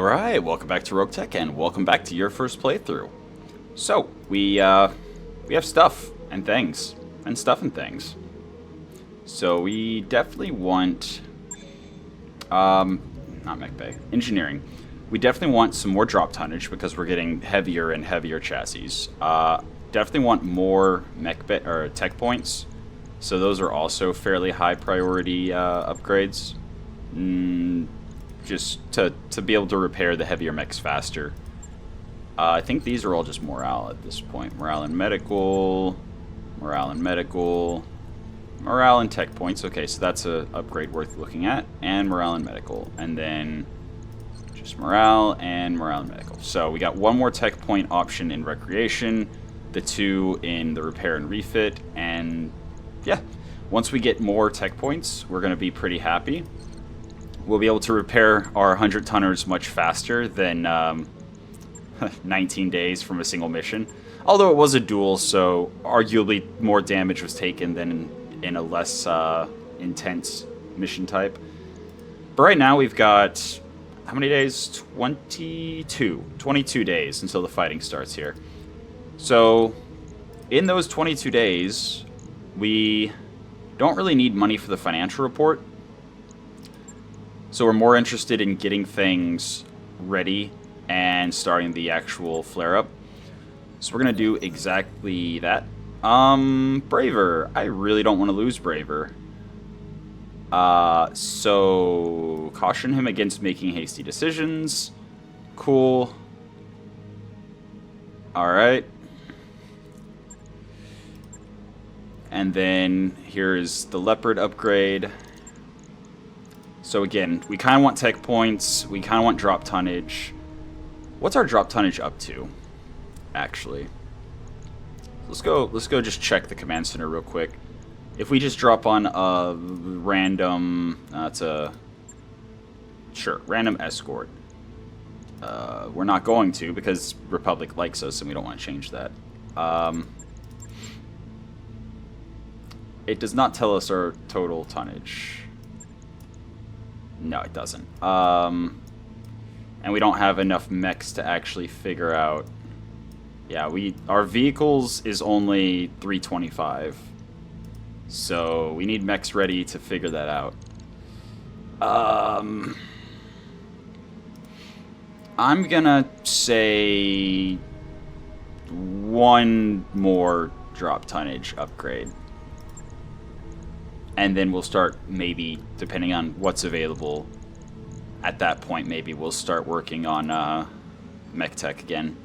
Alright, welcome back to Roguetech, and welcome back to your first playthrough. So, we have stuff and things, and stuff and things. So we definitely want, not mech bay, engineering. We definitely want some more drop tonnage because we're getting heavier and heavier chassis. Definitely want more mech bay, or tech points. So those are also fairly high priority upgrades. Just to be able to repair the heavier mechs faster. I think these are all just morale at this point. Morale and medical, morale and medical, morale and tech points. Okay, so that's a upgrade worth looking at. And morale and medical. And then just morale and medical. So we got one more tech point option in recreation, the two in the repair and refit, and yeah, once we get more tech points, we're going to be pretty happy. We'll be able to repair our 100 tonners much faster than 19 days from a single mission. Although it was a duel, so arguably more damage was taken than in a less intense mission type. But right now we've got, how many days? 22 days until the fighting starts here. So in those 22 days, we don't really need money for the financial report. So we're more interested in getting things ready and starting the actual flare-up. So we're going to do exactly that. Braver. I really don't want to lose Braver. So caution him against making hasty decisions. Cool. Alright. And then here's the Leopard upgrade. So again, we kind of want tech points, we kind of want drop tonnage. What's our drop tonnage up to, actually? Let's go just check the command center real quick. If we just drop on a random, random escort. We're not going to because Republic likes us and we don't want to change that. It does not tell us our total tonnage. No, it doesn't. And we don't have enough mechs to actually figure out. Yeah, our vehicles is only 325. So we need mechs ready to figure that out. I'm gonna say one more drop tonnage upgrade. And then we'll start, maybe, depending on what's available, at that point, maybe we'll start working on mech tech again.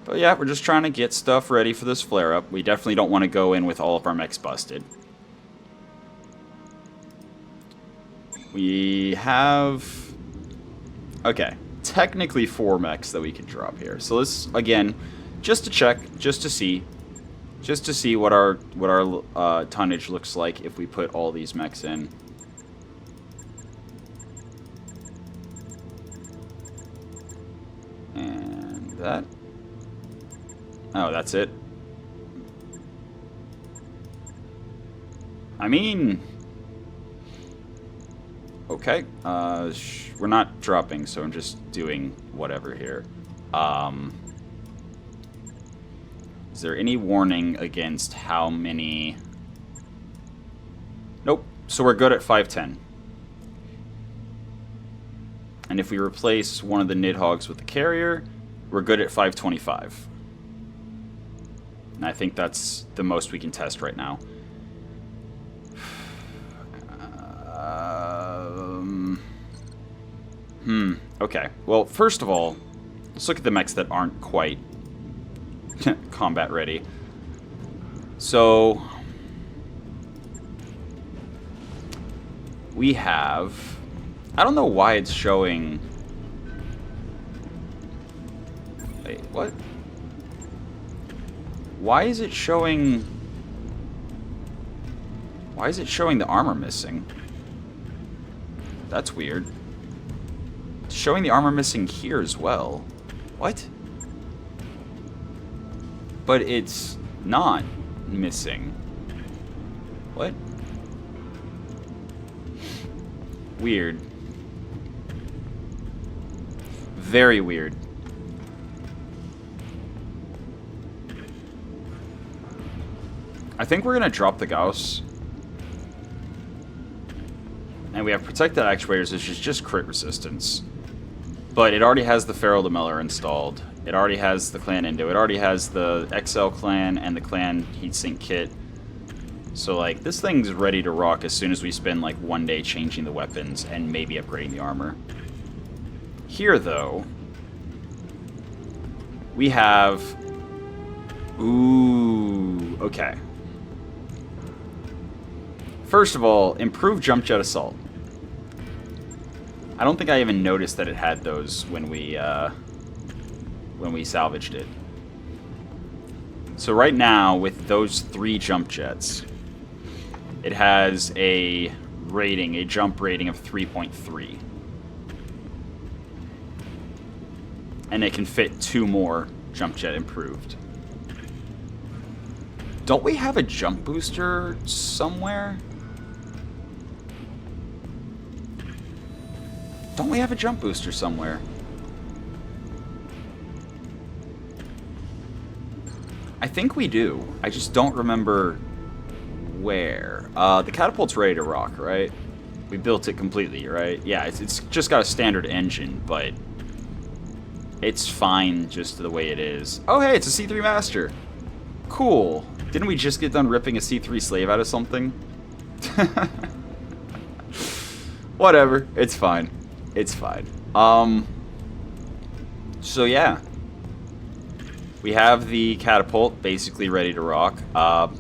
But yeah, we're just trying to get stuff ready for this flare-up. We definitely don't want to go in with all of our mechs busted. We have... okay, technically 4 mechs that we can drop here. So let's, again, just to check, just to see what our tonnage looks like if we put all these mechs in. And that. Oh, that's it. I mean, okay. We're not dropping, so I'm just doing whatever here. Is there any warning against how many? Nope. So we're good at 510. And if we replace one of the Nidhogs with the carrier, we're good at 525. And I think that's the most we can test right now. Okay. Well, first of all, let's look at the mechs that aren't quite combat ready. So we have, I don't know why it's showing. Wait, what? Why is it showing the armor missing? That's weird. It's showing the armor missing here as well. What? But it's not missing. What? Weird. Very weird. I think we're going to drop the Gauss. And we have Protected Actuators, which is just crit resistance. But it already has the Feral Demeller installed. It already has the Clan Indo. It already has the XL Clan and the Clan Heatsink Kit. So, like, this thing's ready to rock as soon as we spend, like, 1 day changing the weapons and maybe upgrading the armor. Here, though, we have... Ooh, okay. First of all, improved Jump Jet Assault. I don't think I even noticed that it had those when we salvaged it. So right now, with those 3 jump jets, it has a rating, a jump rating of 3.3. And it can fit 2 more jump jet improved. Don't we have a jump booster somewhere? Don't we have a jump booster somewhere? I think we do. I just don't remember where. The catapult's ready to rock, right? We built it completely, right? Yeah, it's just got a standard engine, but it's fine just the way it is. Oh, hey, it's a C3 Master. Cool. Didn't we just get done ripping a C3 Slave out of something? Whatever. It's fine. It's fine. So yeah. We have the catapult basically ready to rock.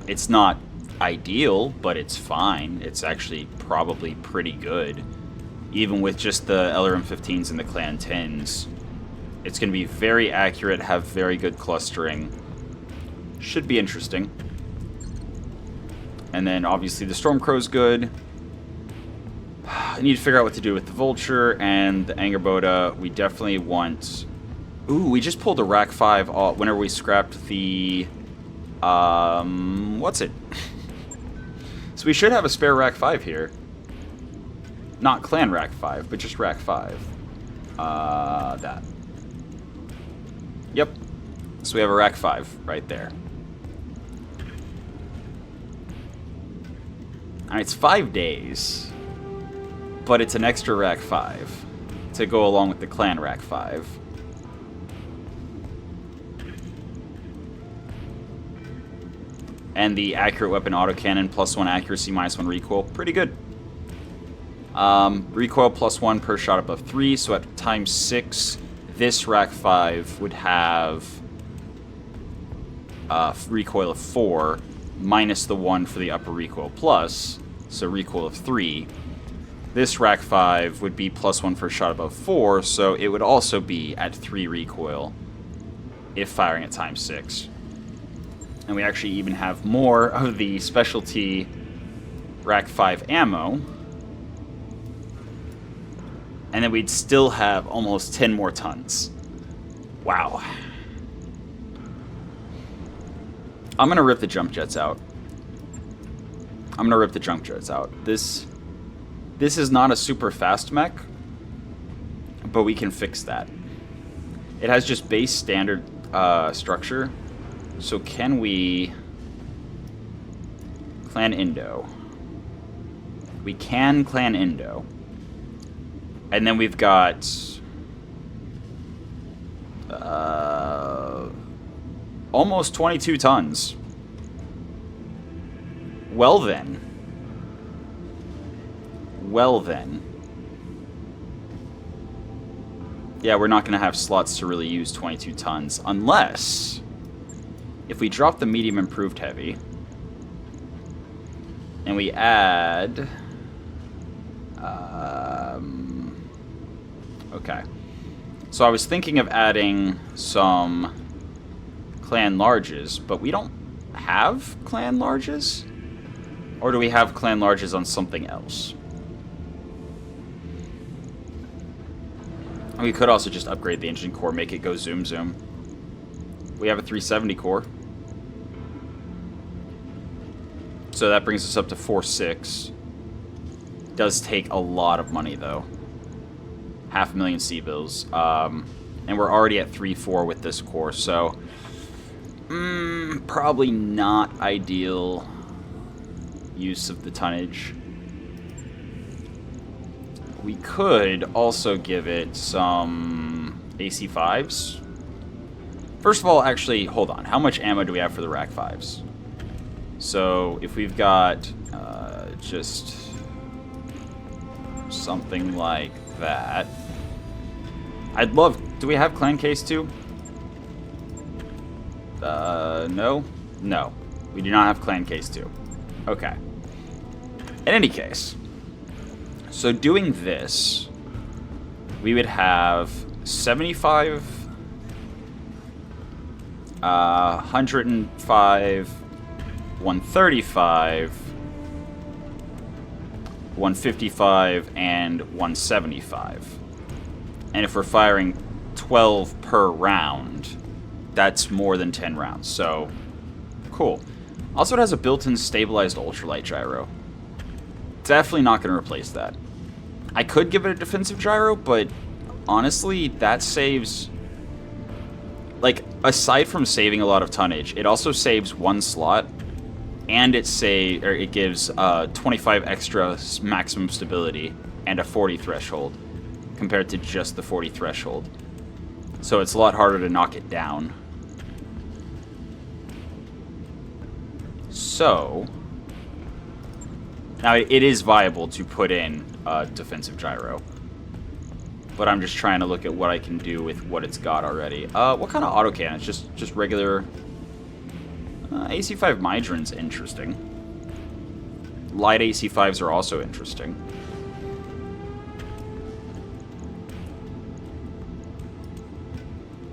It's not ideal, but it's fine. It's actually probably pretty good. Even with just the LRM-15s and the Clan 10s. It's going to be very accurate, have very good clustering. Should be interesting. And then obviously the Stormcrow's good. I need to figure out what to do with the Vulture and the Angerboda. We definitely want... Ooh, we just pulled a Rack 5 off whenever we scrapped the... what's it? So we should have a spare Rack 5 here. Not Clan Rack 5, but just Rack 5. That. Yep. So we have a Rack 5 right there. And it's 5 days. But it's an extra Rack 5 to go along with the Clan Rack 5. And the accurate weapon autocannon, +1 accuracy, -1 recoil. Pretty good. Recoil +1 per shot above 3, so at times 6, this Rack 5 would have recoil of 4, minus the 1 for the upper recoil plus, so recoil of 3. This Rack 5 would be +1 for a shot above 4, so it would also be at 3 recoil if firing at times 6. And we actually even have more of the specialty Rack 5 ammo. And then we'd still have almost 10 more tons. Wow. I'm going to rip the jump jets out. This is not a super fast mech, but we can fix that. It has just base standard structure. So can we... Clan Indo. We can Clan Indo. And then we've got... almost 22 tons. Well then. Yeah, we're not going to have slots to really use 22 tons. Unless... if we drop the medium improved heavy... and we add... okay. So I was thinking of adding some Clan Larges, but we don't have Clan Larges? Or do we have Clan Larges on something else? We could also just upgrade the engine core, make it go zoom zoom. We have a 370 core. So that brings us up to 4.6. Does take a lot of money, though. 500,000 C-bills. And we're already at 3-4 with this core, so probably not ideal use of the tonnage. We could also give it some AC-5s. First of all, actually, hold on. How much ammo do we have for the Rack 5s? So if we've got just something like that. I'd love... Do we have Clan Case 2? No? No. We do not have Clan Case 2. Okay. In any case, so doing this, we would have 75, 105, 135, 155, and 175. And if we're firing 12 per round, that's more than 10 rounds. So, cool. Also, it has a built-in stabilized ultralight gyro. Definitely not going to replace that. I could give it a defensive gyro, but honestly, that saves... Like, aside from saving a lot of tonnage, it also saves one slot, and it gives 25 extra maximum stability and a 40 threshold, compared to just the 40 threshold. So it's a lot harder to knock it down. So, now it is viable to put in a defensive gyro, but I'm just trying to look at what I can do with what it's got already. What kind of autocannons? Just regular... AC5 Mydran's interesting. Light AC5s are also interesting.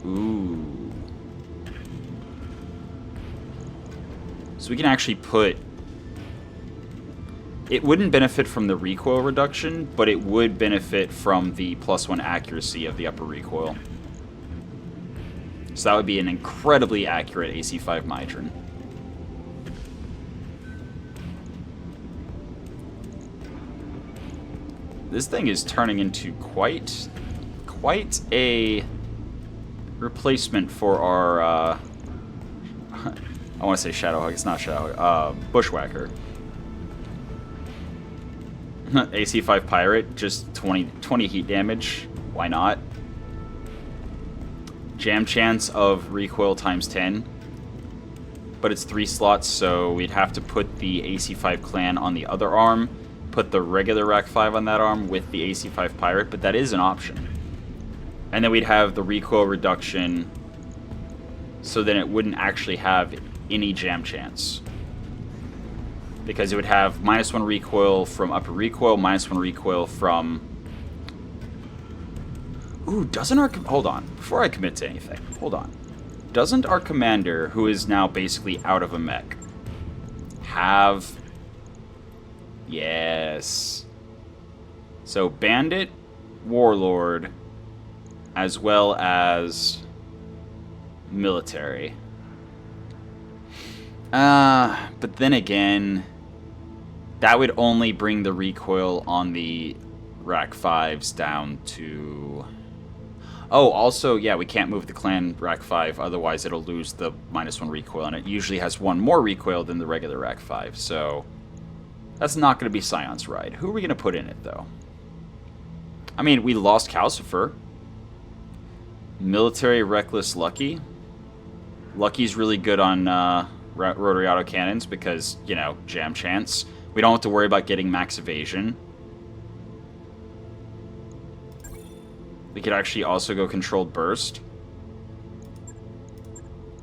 Ooh. So we can actually put... It wouldn't benefit from the recoil reduction, but it would benefit from the +1 accuracy of the upper recoil. So that would be an incredibly accurate AC5 Mydran. This thing is turning into quite a replacement for our, I want to say Shadowhawk, it's not Shadowhawk, Bushwhacker. AC5 Pirate, just 20 heat damage, why not? Jam chance of recoil times 10, but it's 3 slots, so we'd have to put the AC5 Clan on the other arm, put the regular Rack 5 on that arm with the AC5 Pirate, but that is an option. And then we'd have the recoil reduction, so then it wouldn't actually have any jam chance. Because it would have -1 recoil from upper recoil, -1 recoil from... Ooh, doesn't our... Hold on, before I commit to anything, hold on. Doesn't our commander, who is now basically out of a mech, have... Yes. So Bandit, Warlord, as well as military. But then again, that would only bring the recoil on the Rack 5s down to... Oh, also, yeah, we can't move the Clan Rack 5, otherwise it'll lose the -1 recoil, and it usually has 1 more recoil than the regular Rack 5, so... That's not going to be Scion's Ride. Who are we going to put in it, though? I mean, we lost Calcifer. Military Reckless Lucky. Lucky's really good on rotary autocannons because, you know, jam chance. We don't have to worry about getting max evasion. We could actually also go Controlled Burst.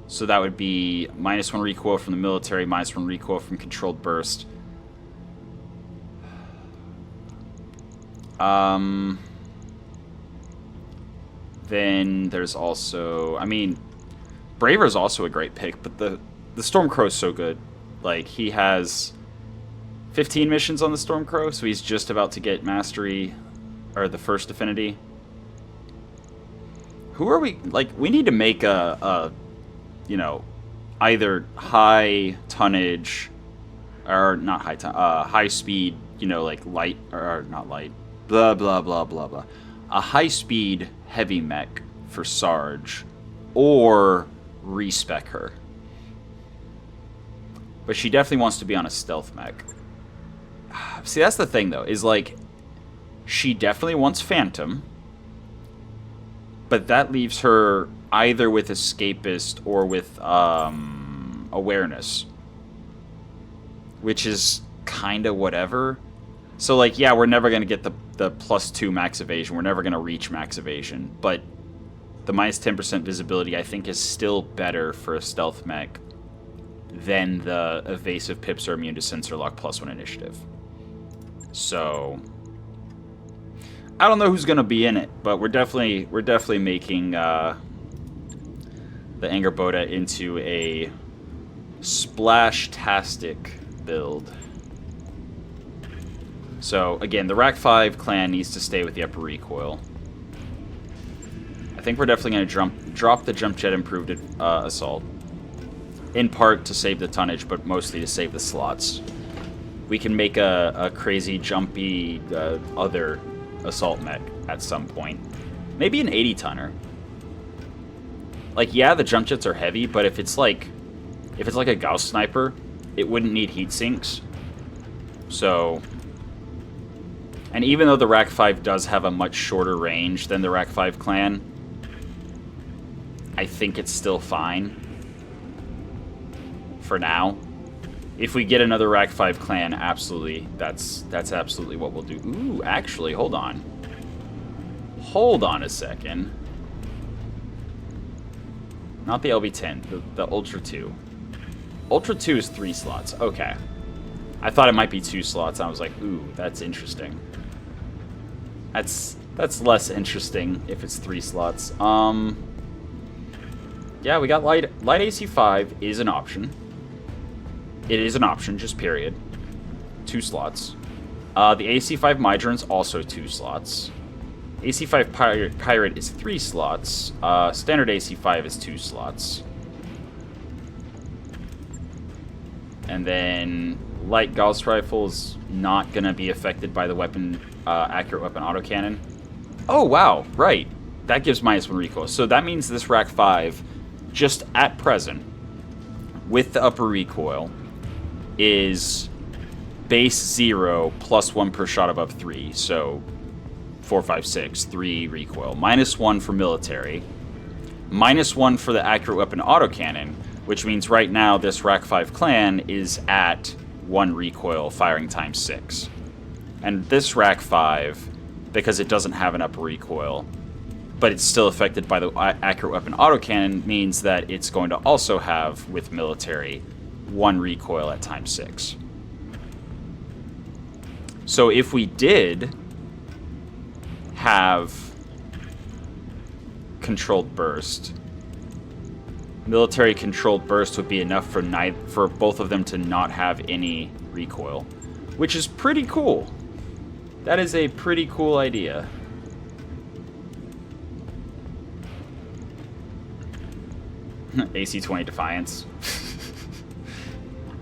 So that would be -1 recoil from the military, -1 recoil from Controlled Burst. Then there's also, I mean, Braver's also a great pick, but the Stormcrow's so good. Like, he has 15 missions on the Stormcrow, so he's just about to get Mastery, or the first Affinity. Who are we, like, we need to make a you know, either high tonnage, or not high speed, you know, like light, or not light, blah, blah, blah, blah, blah. a high-speed heavy mech for Sarge, or respec her. But she definitely wants to be on a stealth mech. See, that's the thing, though, is, like, she definitely wants Phantom, but that leaves her either with Escapist or with Awareness, which is kind of whatever. So, like, yeah, we're never going to get the +2 max evasion. We're never going to reach max evasion, but the minus 10% visibility, I think, is still better for a stealth mech than the evasive pips are immune to sensor lock +1 initiative. So I don't know who's gonna be in it, but we're definitely making the Angerboda into a splash-tastic build. So again, the Rack 5 clan needs to stay with the upper recoil. I think we're definitely gonna drop the jump jet improved assault. In part to save the tonnage, but mostly to save the slots. We can make a crazy, jumpy, other assault mech at some point. Maybe an 80-tonner. Like, yeah, the jump jets are heavy, but if it's like a Gauss sniper, it wouldn't need heat sinks. So, and even though the Rack 5 does have a much shorter range than the Rack 5 clan, I think it's still fine for now. If we get another Rack 5 clan, absolutely, that's absolutely what we'll do. Ooh, actually, hold on. Hold on a second. Not the LB10, the Ultra 2. Ultra 2 is 3 slots. Okay. I thought it might be 2 slots. I was like, ooh, that's interesting. That's less interesting if it's 3 slots. Yeah, we got light AC5 is an option. It is an option, just period. 2 slots. The AC5 Mydron's also 2 slots. AC5 Pirate is 3 slots. Standard AC5 is 2 slots. And then light Gauss rifle is not going to be affected by the weapon, accurate weapon autocannon. Oh, wow, right. That gives -1 recoil. So that means this Rack 5, just at present, with the upper recoil, is base 0 +1 per shot above 3. So 4, 5, 6, 3 recoil. -1 for military. -1 for the accurate weapon autocannon, which means right now this Rack 5 clan is at 1 recoil, firing times 6. And this Rack 5, because it doesn't have an upper recoil, but it's still affected by the accurate weapon autocannon, means that it's going to also have, with military, 1 recoil at times 6. So if we did have controlled burst, military controlled burst would be enough for both of them to not have any recoil, which is pretty cool. That is a pretty cool idea. AC-20 Defiance.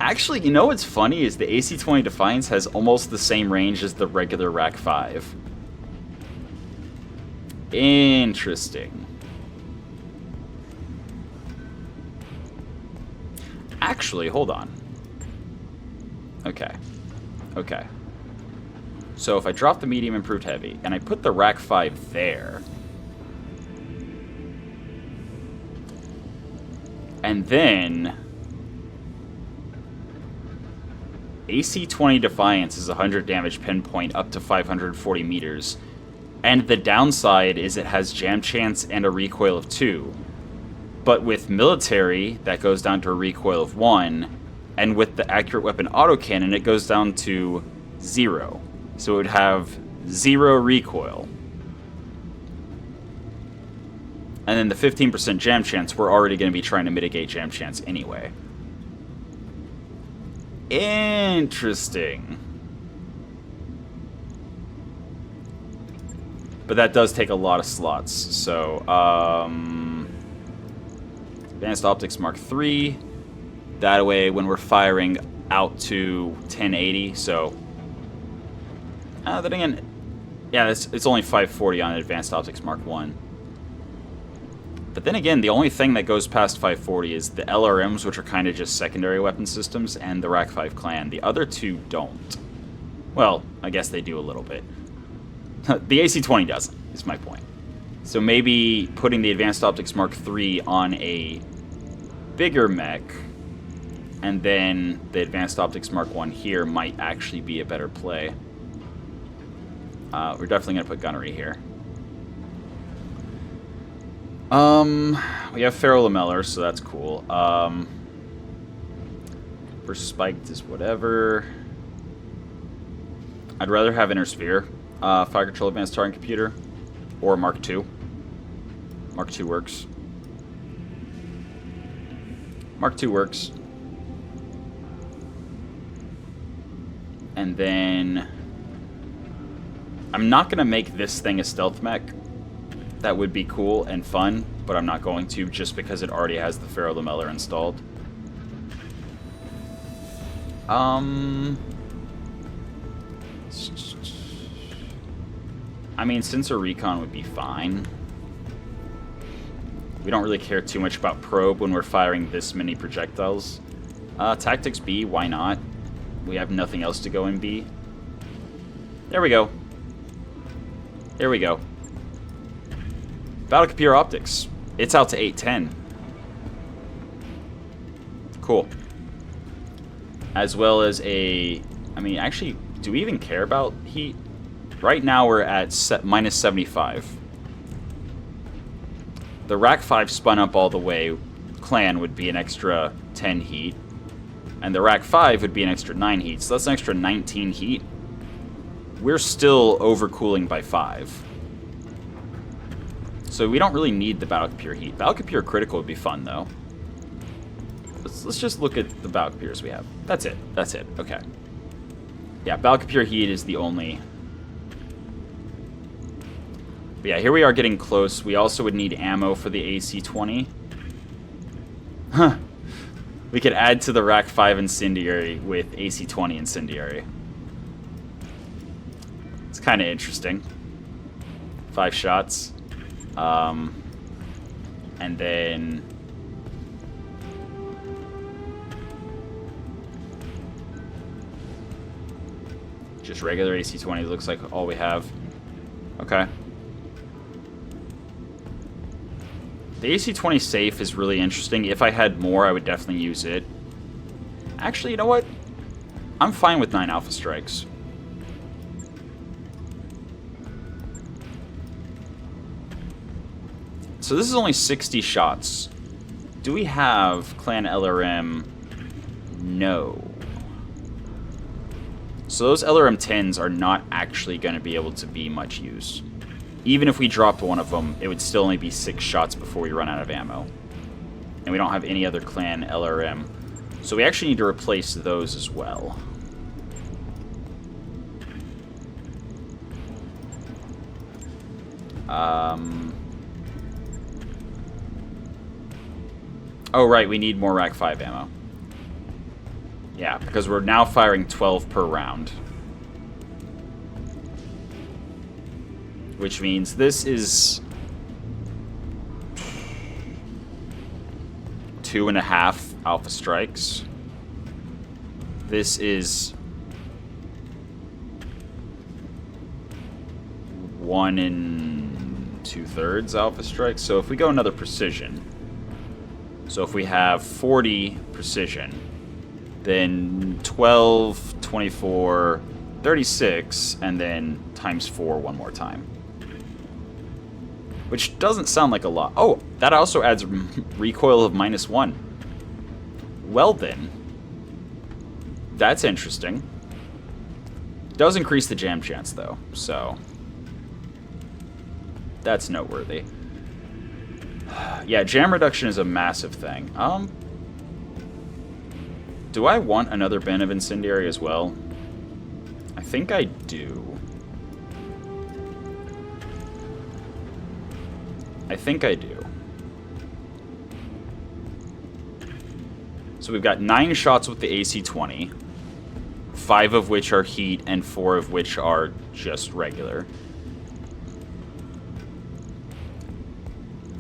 Actually, you know what's funny is the AC-20 Defiance has almost the same range as the regular Rack 5. Interesting. Actually, hold on. Okay. Okay. So if I drop the medium improved heavy, and I put the Rack 5 there, and then AC-20 Defiance is 100 damage pinpoint up to 540 meters, and the downside is it has jam chance and a recoil of 2. But with military, that goes down to a recoil of 1, and with the accurate weapon autocannon, it goes down to 0. So it would have 0 recoil. And then the 15% jam chance, we're already going to be trying to mitigate jam chance anyway. Interesting. But that does take a lot of slots. So, Advanced Optics Mark III. That way, when we're firing out to 1080, so... then again, Yeah, it's only 540 on Advanced Optics Mark 1. But then again, the only thing that goes past 540 is the LRMs, which are kind of just secondary weapon systems, and the Rack 5 Clan. The other two don't. Well, I guess they do a little bit. The AC-20 doesn't, is my point. So maybe putting the Advanced Optics Mark 3 on a bigger mech, and then the Advanced Optics Mark 1 here might actually be a better play. We're definitely going to put gunnery here. We have Ferro Lamellar, so that's cool. For spiked is whatever. I'd rather have Inner Sphere, Fire Control Advanced Targeting Computer, or Mark II. Mark II works. Mark II works. And then I'm not going to make this thing a stealth mech. That would be cool and fun, but I'm not going to just because it already has the Ferro Lamellar installed. I mean, Sensor Recon would be fine. We don't really care too much about Probe when we're firing this many projectiles. Tactics B, why not? We have nothing else to go in B. There we go. There we go. Battlecomputer Optics. It's out to 810. Cool. As well as a... I mean, actually, do we even care about heat? Right now we're at minus 75. The Rack 5 spun up all the way. Clan would be an extra 10 heat. And the Rack 5 would be an extra 9 heat. So that's an extra 19 heat. We're still overcooling by 5. So we don't really need the Battlecomputer heat. Battlecomputer critical would be fun, though. Let's just look at the Battlecomputers we have. That's it. That's it. Okay. Yeah, Battlecomputer heat is the only... But yeah, here we are getting close. We also would need ammo for the AC-20. Huh. We could add to the Rack 5 Incendiary with AC-20 Incendiary. It's kind of interesting. 5 shots. And then... just regular AC-20 looks like all we have. Okay. The AC-20 safe is really interesting. If I had more, I would definitely use it. Actually, you know what? I'm fine with 9 Alpha Strikes. So this is only 60 shots. Do we have Clan LRM? No. So those LRM 10s are not actually going to be able to be much use. Even if we dropped one of them, it would still only be 6 shots before we run out of ammo. And we don't have any other Clan LRM. So we actually need to replace those as well. Oh, right, we need more Rack 5 ammo. Yeah, because we're now firing 12 per round. Which means this is 2.5 Alpha Strikes. This is 1 2/3 Alpha Strikes. So if we go another precision, so if we have 40 precision, then 12, 24, 36, and then times 4 one more time. Which doesn't sound like a lot. Oh, that also adds recoil of -1. Well then. That's interesting. Does increase the jam chance though, so that's noteworthy. Yeah, jam reduction is a massive thing. Do I want another bin of Incendiary as well? I think I do. I think I do. So we've got 9 shots with the AC-20, 5 of which are heat and 4 of which are just regular.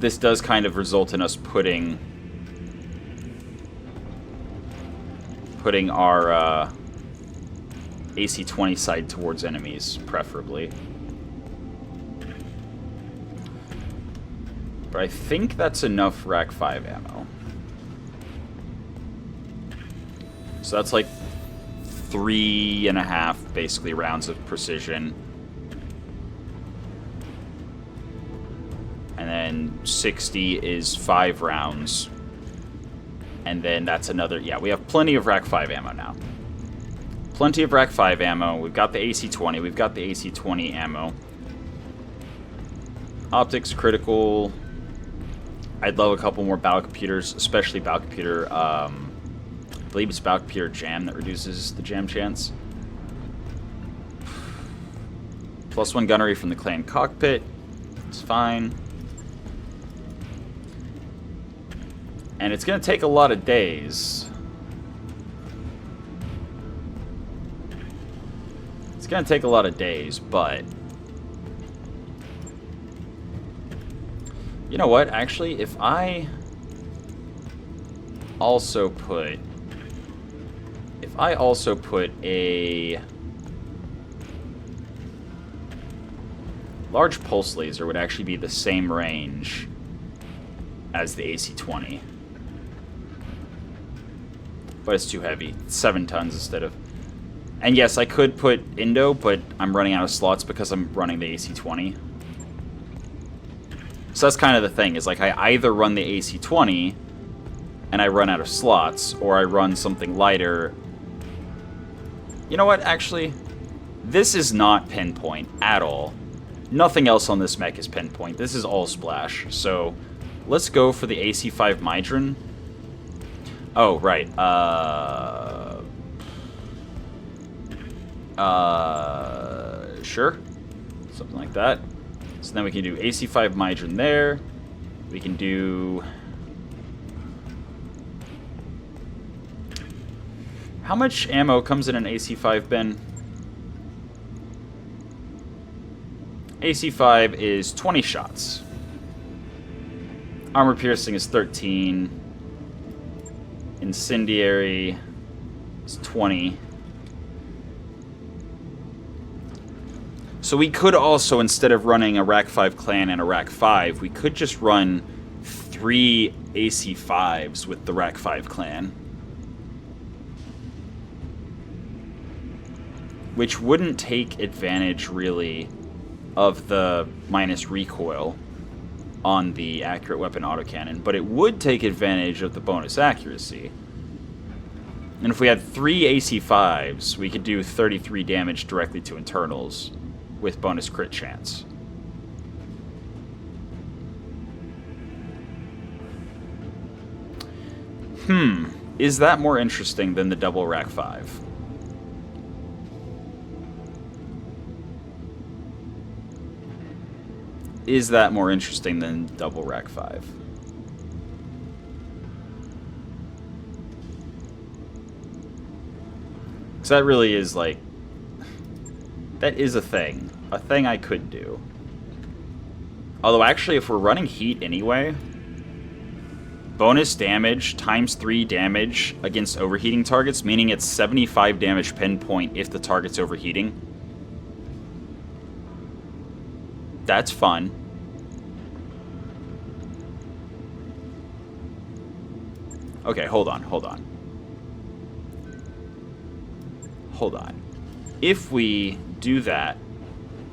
this does kind of result in us putting our AC-20 side towards enemies, preferably. But I think that's enough Rack 5 ammo. So that's like 3.5, basically, rounds of precision. And then 60 is 5 rounds. And then that's another... Yeah, we have plenty of Rack 5 ammo now. Plenty of Rack 5 ammo. We've got the AC-20. We've got the AC-20 ammo. Optics, critical. I'd love a couple more battle computers, especially battle computer... I believe it's battle computer jam that reduces the jam chance. +1 gunnery from the clan cockpit. It's fine. And it's going to take a lot of days. It's going to take a lot of days, but... You know what? Actually, if I also put a large pulse laser would actually be the same range as the AC-20. But it's too heavy. 7 tons instead of... And yes, I could put Indo, but I'm running out of slots because I'm running the AC-20. So that's kind of the thing, is like I either run the AC-20 and I run out of slots, or I run something lighter. You know what, actually? This is not pinpoint at all. Nothing else on this mech is pinpoint. This is all splash. So let's go for the AC-5 Mydron. Oh, right. Sure. Something like that. So then we can do AC-5 Mydron there. We can do... How much ammo comes in an AC-5 bin? AC-5 is 20 shots. Armor piercing is 13. Incendiary is 20. So we could also, instead of running a Rack 5 clan and a Rack 5, we could just run 3 AC-5s with the Rack 5 clan. Which wouldn't take advantage, really, of the minus recoil on the accurate weapon autocannon, but it would take advantage of the bonus accuracy. And if we had 3 AC-5s, we could do 33 damage directly to internals with bonus crit chance. Is that more interesting than the double Rack 5? Is that more interesting than double Rack 5? Because that really is like... That is a thing. A thing I could do. Although actually, if we're running heat anyway... Bonus damage times 3 damage against overheating targets, meaning it's 75 damage pinpoint if the target's overheating. That's fun. Okay, hold on. If we do that...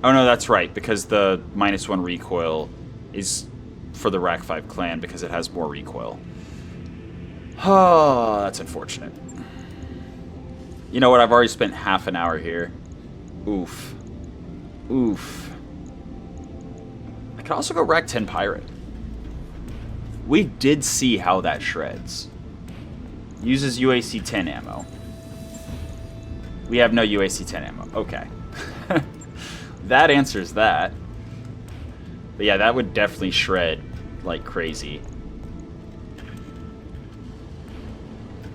Oh no, that's right, because the -1 recoil is for the Rack 5 clan because it has more recoil. Oh, that's unfortunate. You know what, I've already spent half an hour here. Oof. I could also go Rack 10 Pirate. We did see how that shreds. Uses UAC-10 ammo. We have no UAC-10 ammo. Okay. That answers that. But yeah, that would definitely shred like crazy.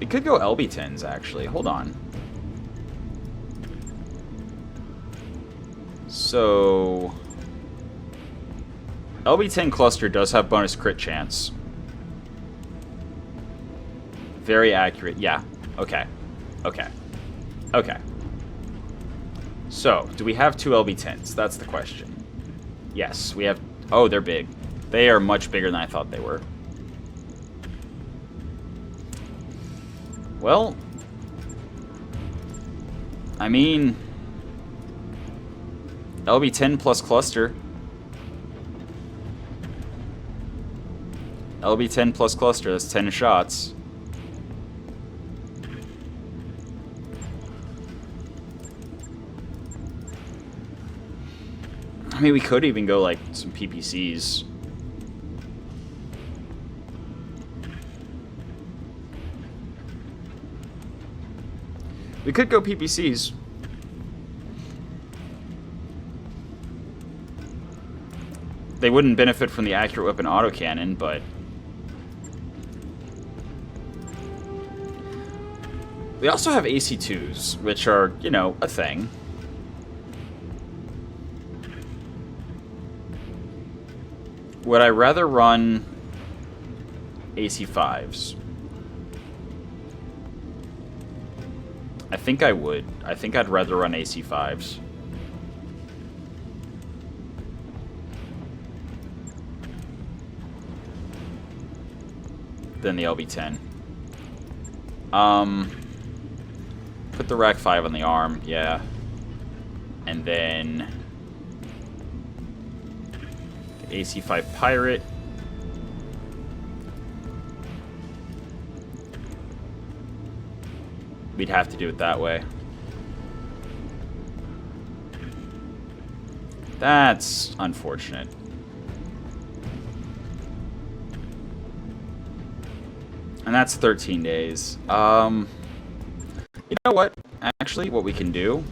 It could go LB-10s, actually. Hold on. So... LB10 cluster does have bonus crit chance. Very accurate. Yeah. Okay. Okay. Okay. So, do we have 2 LB10s? That's the question. Yes, we have... Oh, they're big. They are much bigger than I thought they were. Well... I mean... LB10 plus cluster. LB10 plus cluster, that's 10 shots. I mean, we could even go, like, some PPCs. We could go PPCs. They wouldn't benefit from the accurate weapon autocannon, but... We also have AC2s, which are, you know, a thing. Would I rather run AC5s? I think I would. I think I'd rather run AC5s. Than the LB10. Put the Rack 5 on the arm, yeah. And then... the AC5 Pirate. We'd have to do it that way. That's unfortunate. And that's 13 days. You know what? Actually, what we can do...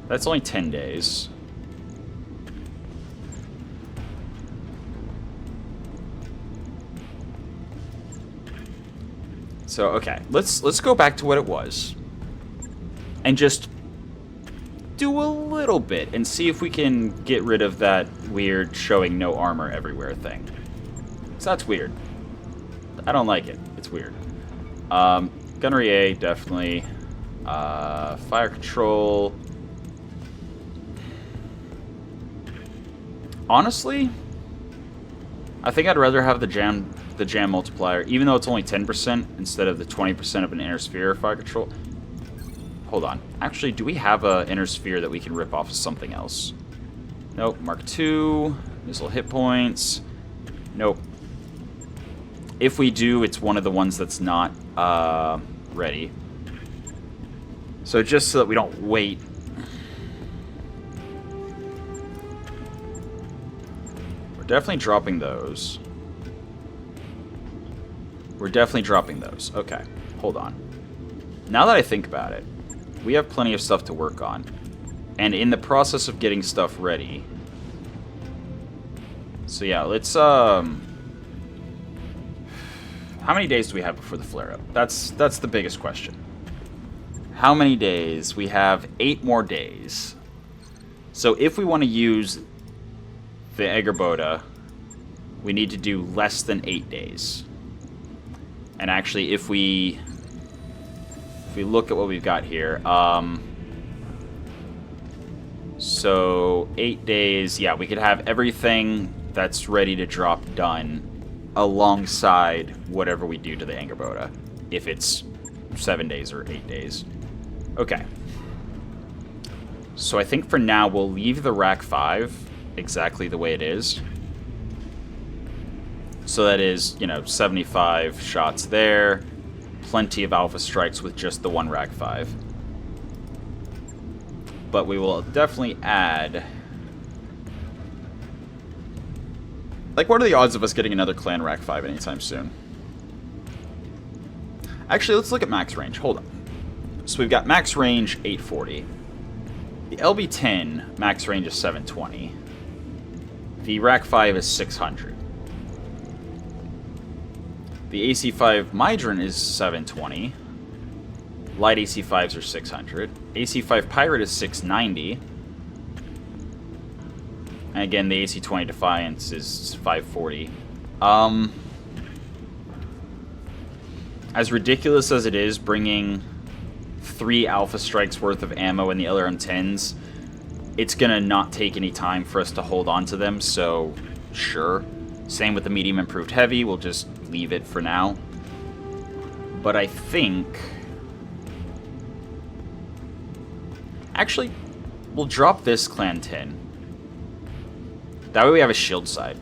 That's only 10 days. So, okay. Let's go back to what it was. And just do a little bit and see if we can get rid of that weird showing no armor everywhere thing. So that's weird. I don't like it. It's weird. Gunnery A, definitely. Fire control. Honestly, I think I'd rather have the jam multiplier, even though it's only 10% instead of the 20% of an inner sphere fire control. Hold on. Actually, do we have an inner sphere that we can rip off of something else? Nope. Mark II. Missile hit points. Nope. If we do, it's one of the ones that's not ready. So just so that we don't wait. We're definitely dropping those. We're definitely dropping those. Okay, hold on. Now that I think about it, we have plenty of stuff to work on. And in the process of getting stuff ready... So yeah, let's... How many days do we have before the flare-up? That's the biggest question. How many days? We have 8 more days. So if we want to use the Eggerboda, we need to do less than 8 days. And actually, if we look at what we've got here, so 8 days, yeah, we could have everything that's ready to drop done alongside whatever we do to the Angerboda, if it's 7 days or 8 days. Okay. So I think for now we'll leave the Rack 5 exactly the way it is. So that is, you know, 75 shots there, plenty of alpha strikes with just the one Rack 5. But we will definitely add... Like, what are the odds of us getting another Clan Rack 5 anytime soon? Actually, let's look at max range. Hold on. So we've got max range 840. The LB10 max range is 720. The Rack 5 is 600. The AC5 Mydron is 720. Light AC5s are 600. AC5 Pirate is 690. And again, the AC-20 Defiance is 540. As ridiculous as it is, bringing 3 Alpha Strikes worth of ammo in the LRM-10s, it's going to not take any time for us to hold on to them, so sure. Same with the medium improved heavy, we'll just leave it for now. But I think... Actually, we'll drop this Clan 10. That way we have a shield side.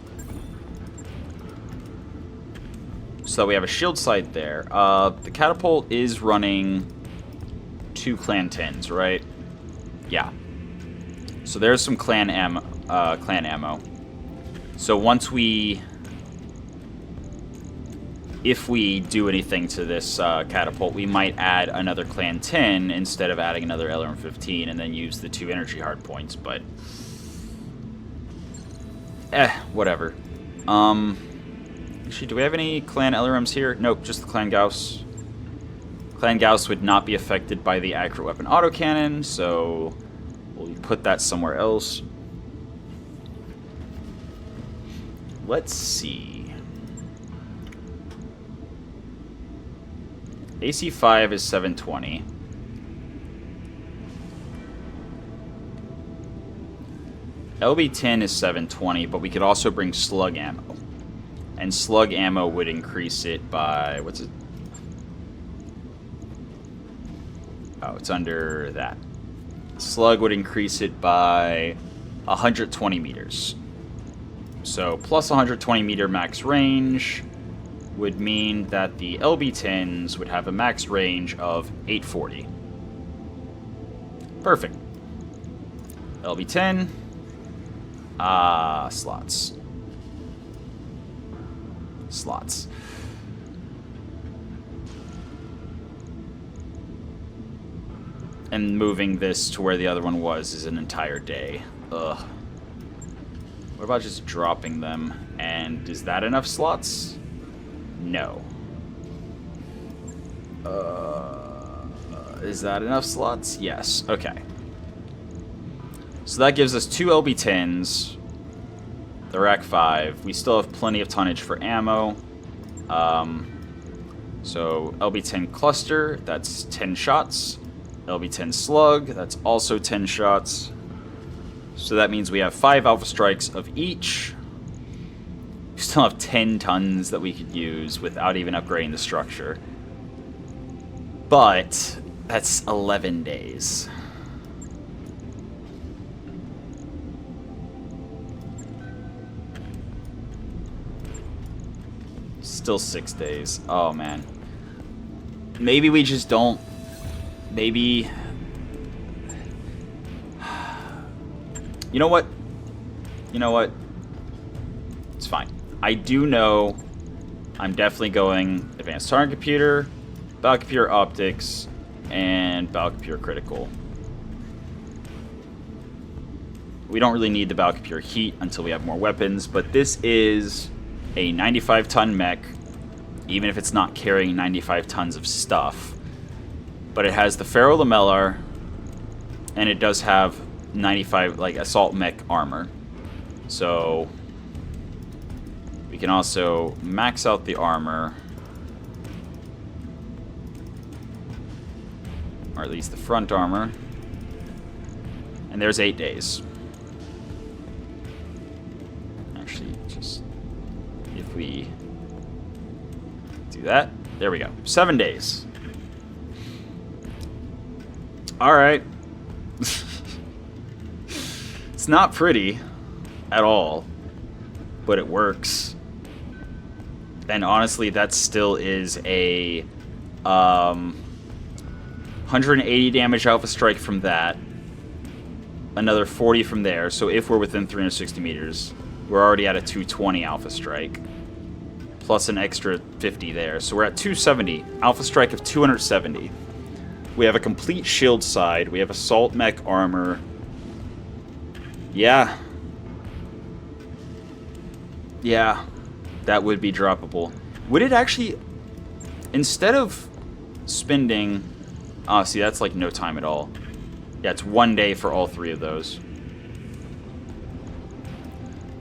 So we have a shield side there. The catapult is running 2 Clan 10s, right? Yeah. So there's some clan ammo. So once we... If we do anything to this catapult, we might add another Clan 10 instead of adding another LRM-15 and then use the 2 energy hard points, but... whatever. Actually, do we have any Clan LRMs here? Nope, just the Clan Gauss. Clan Gauss would not be affected by the accurate weapon autocannon, so we'll put that somewhere else. Let's see. AC-5 is 720. LB-10 is 720, but we could also bring slug ammo. And slug ammo would increase it by... What's it? Oh, it's under that. Slug would increase it by 120 meters. So plus 120 meter max range would mean that the LB-10s would have a max range of 840. Perfect. LB-10. Slots. Slots. And moving this to where the other one was is an entire day. Ugh. What about just dropping them? And is that enough slots? No. Is that enough slots? Yes. Okay. So that gives us 2 LB-10s. The Rack 5. We still have plenty of tonnage for ammo. So LB-10 cluster, that's 10 shots. LB-10 slug, that's also 10 shots. So that means we have 5 Alpha Strikes of each. We still have 10 tons that we could use without even upgrading the structure. But that's 11 days. Still 6 days. Oh, man. Maybe we just don't... Maybe... You know what? You know what? It's fine. I do know I'm definitely going Advanced Target Computer, Battle Computer Optics, and Battle Computer Critical. We don't really need the Battle Computer Heat until we have more weapons, but this is a 95-ton mech, even if it's not carrying 95 tons of stuff. But it has the Ferro Lamellar, and it does have 95, like, assault mech armor. So we can also max out the armor, or at least the front armor. And there's 8 days. Actually, just if we do that, there we go. 7 days. All right. It's not pretty at all, but it works. And honestly, that still is a 180 damage Alpha Strike from that. Another 40 from there. So if we're within 360 meters, we're already at a 220 Alpha Strike. Plus an extra 50 there. So we're at 270. Alpha Strike of 270. We have a complete shield side. We have assault mech armor. Yeah. Yeah. That would be droppable. Would it actually... Instead of spending... Oh, see, that's like no time at all. Yeah, it's 1 day for all 3 of those.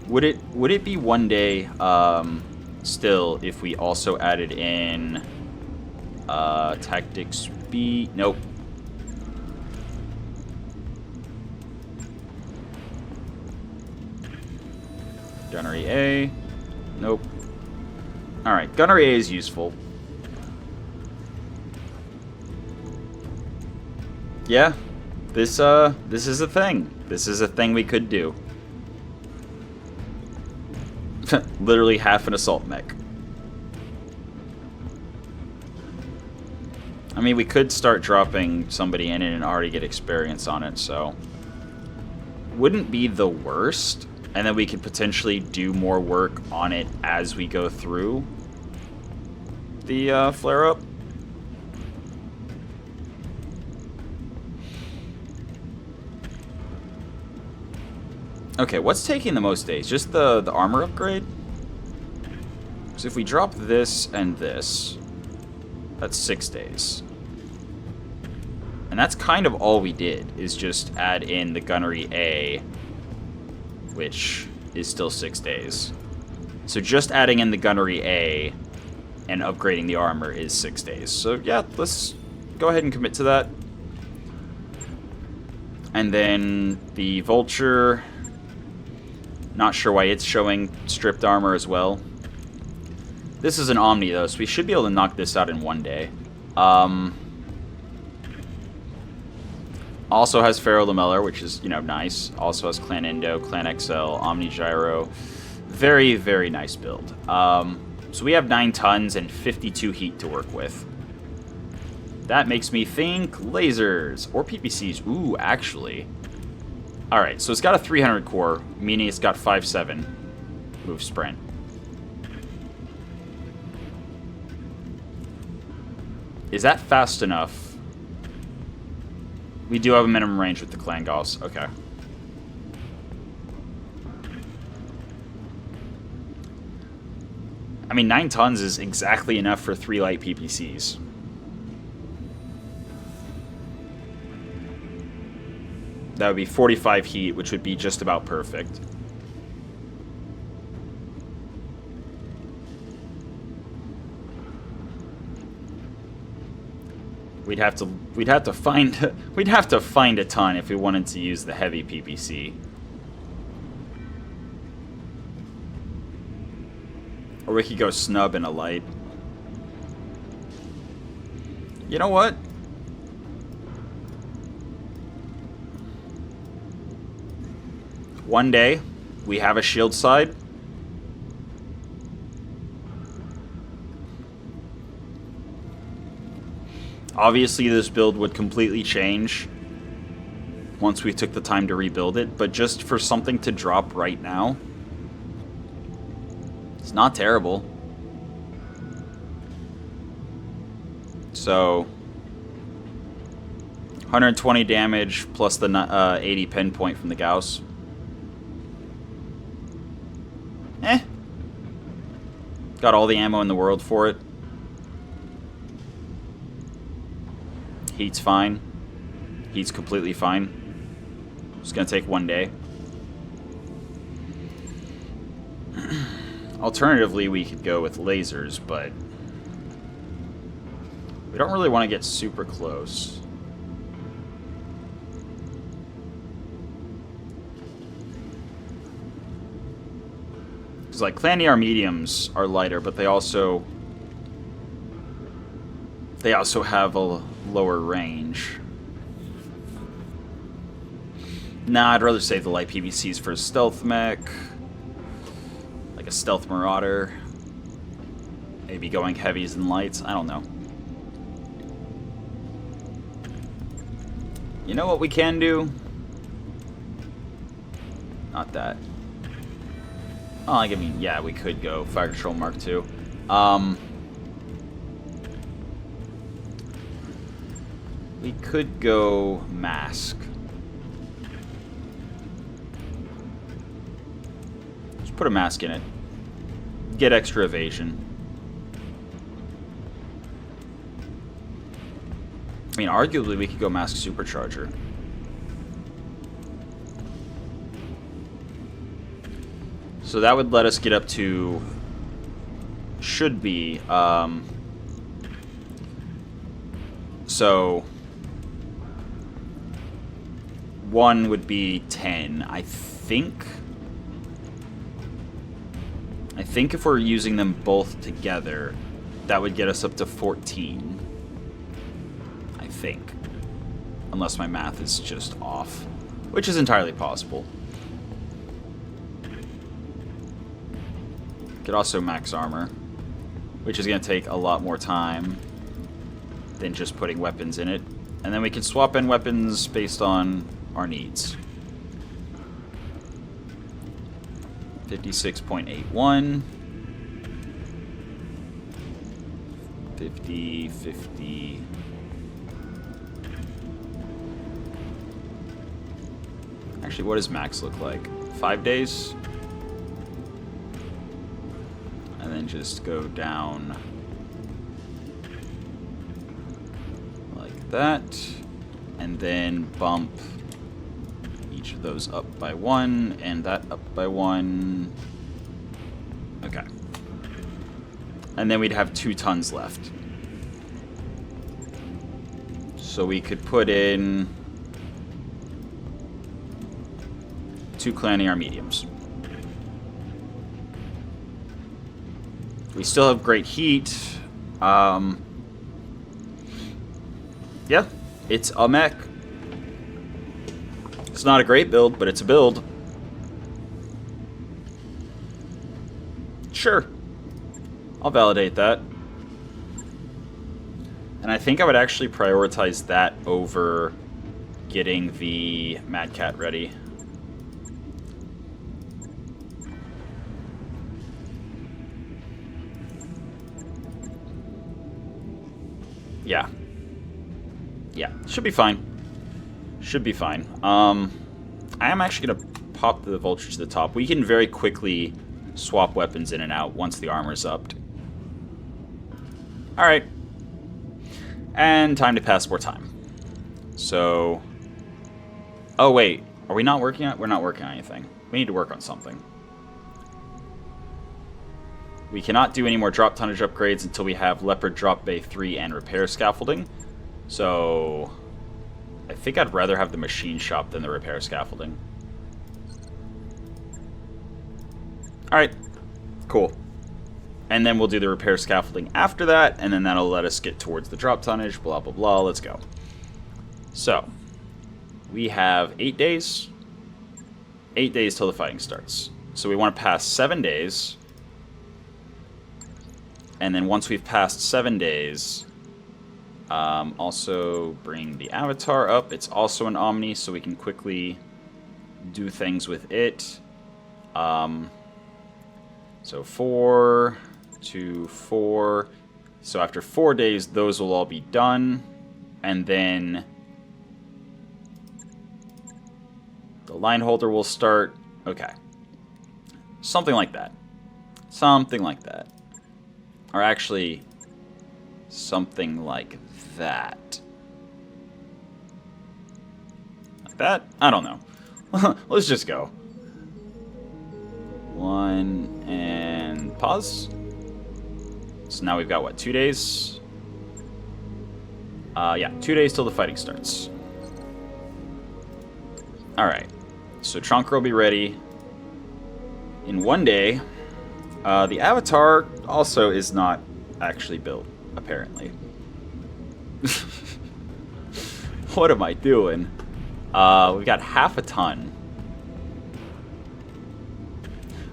Would it be 1 day still if we also added in tactics B? Nope. Gunnery A. Nope. Alright, Gunnery A is useful. Yeah, this is a thing. This is a thing we could do. Literally half an assault mech. I mean, we could start dropping somebody in it and already get experience on it, so... Wouldn't be the worst. And then we could potentially do more work on it as we go through the flare-up. Okay, what's taking the most days? Just the armor upgrade? So if we drop this and this, that's 6 days. And that's kind of all we did, is just add in the Gunnery A, which is still 6 days. So just adding in the Gunnery A and upgrading the armor is 6 days. So yeah, let's go ahead and commit to that. And then the Vulture... Not sure why it's showing stripped armor as well. This is an Omni, though, so we should be able to knock this out in 1 day. Also has Pharaoh Lamellar, which is, you know, nice. Also has Clan Indo, Clan XL, Omni Gyro. Very, very nice build. So we have 9 tons and 52 heat to work with. That makes me think lasers or PPCs. Ooh, actually... Alright, so it's got a 300 core, meaning it's got 5.7 move sprint. Is that fast enough? We do have a minimum range with the Clan Gauss. Okay. I mean, 9 tons is exactly enough for 3 light PPCs. That would be 45 heat, which would be just about perfect. We'd have to find a ton if we wanted to use the heavy PPC. Or we could go snub in a light. You know what? One day, we have a shield side. Obviously, this build would completely change once we took the time to rebuild it, but just for something to drop right now, it's not terrible. So, 120 damage plus the 80 pinpoint from the Gauss. Got all the ammo in the world for it. Heat's fine. Heat's completely fine. It's gonna take 1 day. Alternatively, we could go with lasers, but we don't really want to get super close. Like, Clan ER mediums are lighter, but they also have a lower range. Nah, I'd rather save the light PVCs for a stealth mech, like a stealth marauder. Maybe going heavies and lights. I don't know. You know what we can do? Not that. Oh, I mean, yeah, we could go Fire Control Mark II. We could go Mask. Just put a Mask in it. Get extra evasion. I mean, arguably, we could go Mask Supercharger. So that would let us get up to... Should be... So... 1 would be 10, I think. I think if we're using them both together, that would get us up to 14. I think. Unless my math is just off. Which is entirely possible. Could also max armor. Which is going to take a lot more time than just putting weapons in it. And then we can swap in weapons based on our needs. 56.81. 50, 50. Actually, what does max look like? 5 days? And then just go down like that. And then bump each of those up by 1, and that up by 1. Okay. And then we'd have 2 tons left. So we could put in 2 Claniar mediums. We still have great heat. Yeah, it's a mech. It's not a great build, but it's a build. Sure. I'll validate that. And I think I would actually prioritize that over getting the Mad Cat ready. Yeah. Yeah, should be fine. Should be fine. I am actually going to pop the vulture to the top. We can very quickly swap weapons in and out once the armor's upped. Alright. And time to pass more time. So... Oh, wait. Are we not working on... We're not working on anything. We need to work on something. We cannot do any more drop tonnage upgrades until we have Leopard Drop Bay 3 and repair scaffolding. So... I think I'd rather have the machine shop than the repair scaffolding. Alright. Cool. And then we'll do the repair scaffolding after that, and then that'll let us get towards the drop tonnage, blah, blah, blah. Let's go. So, we have 8 days. 8 days till the fighting starts. So we want to pass 7 days. And then once we've passed 7 days, also bring the avatar up. It's also an Omni, so we can quickly do things with it. So 4 to 4. So after 4 days, those will all be done. And then the line holder will start. Okay. Something like that. Something like that. Or actually, something like that. Like that? I don't know. Let's just go. 1 and pause. So now we've got, what, 2 days? Yeah, 2 days till the fighting starts. Alright. So Trunker will be ready in 1 day. The avatar also is not actually built, apparently. What am I doing? We've got half a ton.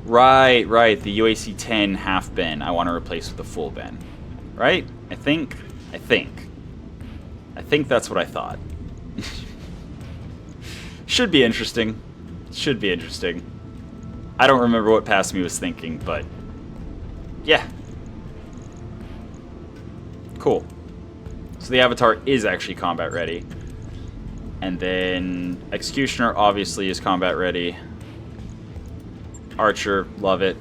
Right, the UAC 10 half bin I want to replace with a full bin. Right? I think that's what I thought. Should be interesting. Should be interesting. I don't remember what past me was thinking, but yeah. Cool. So the avatar is actually combat ready. And then Executioner obviously is combat ready. Archer, love it.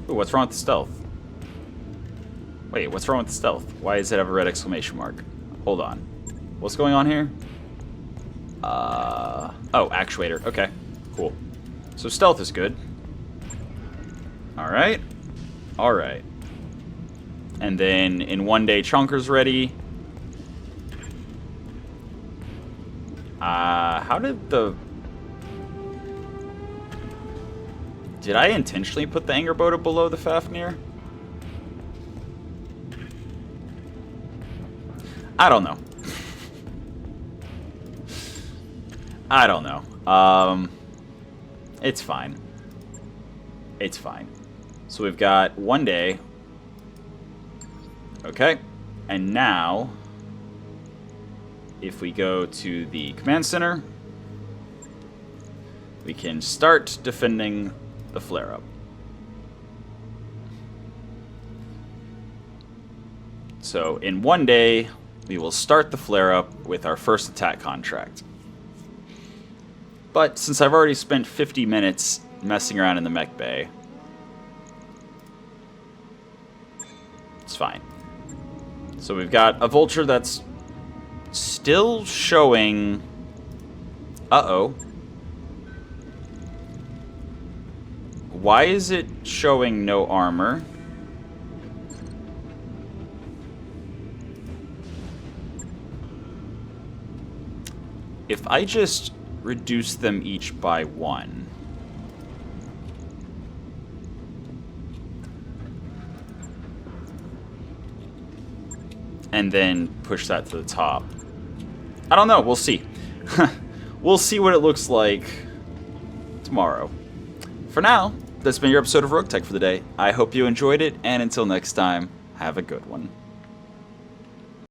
Ooh, what's wrong with the stealth? Wait, what's wrong with the stealth? Why does it have a red exclamation mark? Hold on. What's going on here? Oh, actuator. Okay, cool. So stealth is good. Alright. Alright. And then in 1 day, Chunker's ready. How did the... Did I intentionally put the Angerboda below the Fafnir? I don't know. I don't know. It's fine. It's fine. So we've got 1 day. Okay. And now, if we go to the command center, we can start defending the flare-up. So in 1 day, we will start the flare-up with our first attack contract. But since I've already spent 50 minutes messing around in the mech bay, it's fine. So we've got a vulture that's still showing... Uh-oh. Why is it showing no armor? If I just reduce them each by 1... and then push that to the top. I don't know. We'll see. We'll see what it looks like tomorrow. For now, that's been your episode of Roguetech for the day. I hope you enjoyed it, and until next time, have a good one.